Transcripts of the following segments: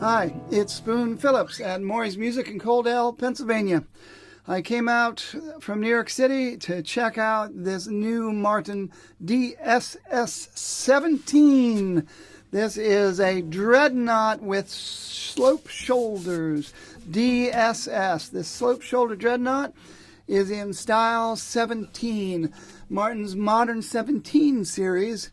Hi, it's Spoon Phillips at Maury's Music in Coaldale, Pennsylvania. I came out from New York City to check out this new Martin DSS-17. This is a dreadnought with slope shoulders. DSS. This slope shoulder dreadnought is in style 17. Martin's Modern 17 series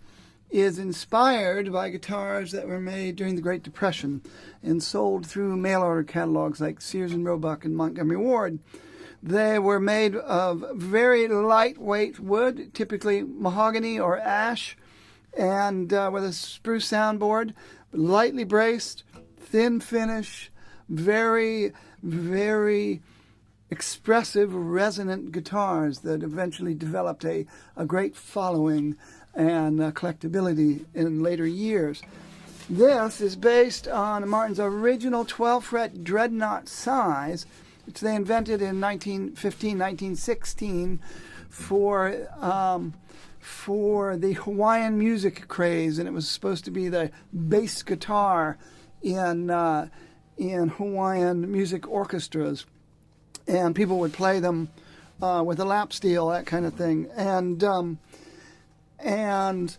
is inspired by guitars that were made during the Great Depression and sold through mail-order catalogs like Sears and Roebuck and Montgomery Ward. They were made of very lightweight wood, typically mahogany or ash, and with a spruce soundboard, lightly braced, thin finish, very, very expressive, resonant guitars that eventually developed a great following and collectability in later years. This is based on Martin's original 12-fret dreadnought size, which they invented in 1915, 1916 for the Hawaiian music craze, and it was supposed to be the bass guitar in Hawaiian music orchestras, and people would play them with a lap steel, that kind of thing. And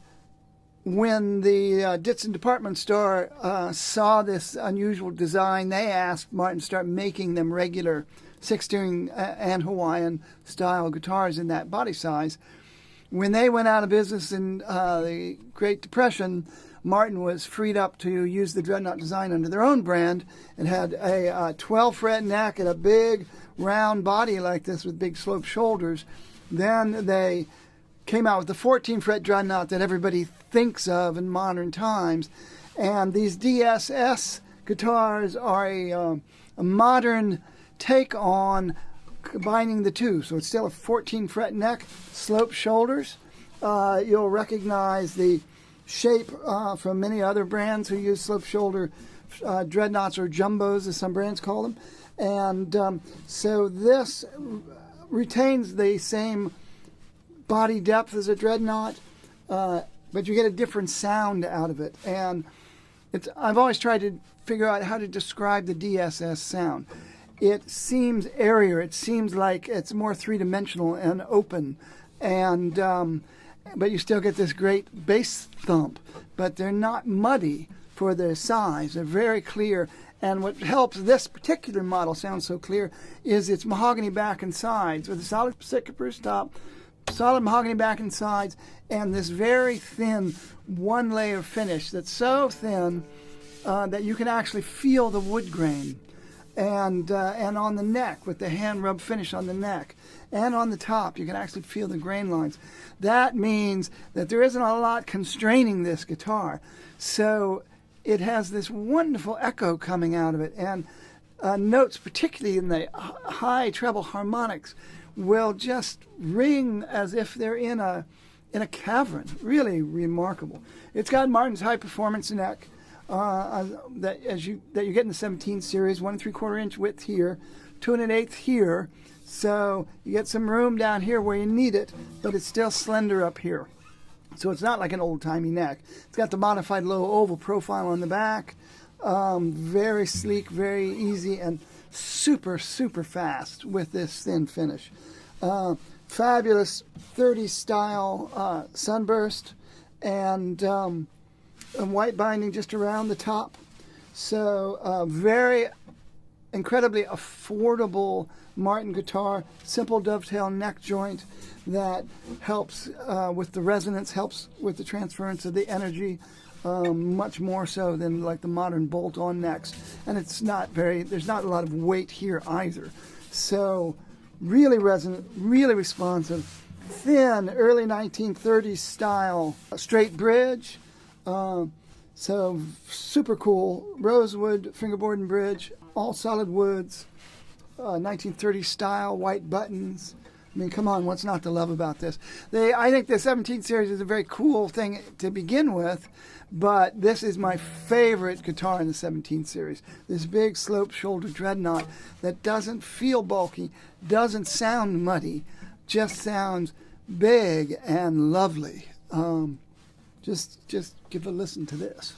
when the Ditson department store saw this unusual design, they asked Martin to start making them regular six-string and Hawaiian style guitars in that body size. When they went out of business in the Great Depression, Martin was freed up to use the dreadnought design under their own brand and had a 12-fret neck and a big round body like this with big sloped shoulders. Then they came out with the 14-fret dreadnought that everybody thinks of in modern times. And these DSS guitars are a modern take on combining the two. So it's still a 14-fret neck, sloped shoulders. You'll recognize the shape from many other brands who use sloped shoulder dreadnoughts, or jumbos as some brands call them. And so this retains the same body depth as a dreadnought, but you get a different sound out of it. And I've always tried to figure out how to describe the DSS sound. It seems airier. It seems like it's more three-dimensional and open, and but you still get this great bass thump. But they're not muddy for their size. They're very clear. And what helps this particular model sound so clear is its mahogany back and sides with a solid sticker top, solid mahogany back and sides, and this very thin one-layer finish that's so thin that you can actually feel the wood grain. And on the neck, with the hand-rub finish on the neck, and on the top, you can actually feel the grain lines. That means that there isn't a lot constraining this guitar. So it has this wonderful echo coming out of it, and notes, particularly in the high treble harmonics, will just ring as if they're in a cavern. Really remarkable. It's got Martin's high performance neck that you get in the 17 series, 1 3/4 inch width here, 2 1/8 here. So you get some room down here where you need it, but it's still slender up here. So it's not like an old-timey neck. It's got the modified low oval profile on the back. Very sleek, very easy, and super, super fast with this thin finish. Fabulous 30s style sunburst, and white binding just around the top. So very incredibly affordable Martin guitar, simple dovetail neck joint that helps with the resonance, helps with the transference of the energy, much more so than like the modern bolt-on necks. And there's not a lot of weight here either. So really resonant, really responsive, thin early 1930s style straight bridge. So super cool, rosewood fingerboard and bridge, all solid woods, 1930s style, white buttons. I mean, come on, what's not to love about this? I think the 17 series is a very cool thing to begin with, but this is my favorite guitar in the 17 series. This big slope shoulder dreadnought that doesn't feel bulky, doesn't sound muddy, just sounds big and lovely. Just give a listen to this.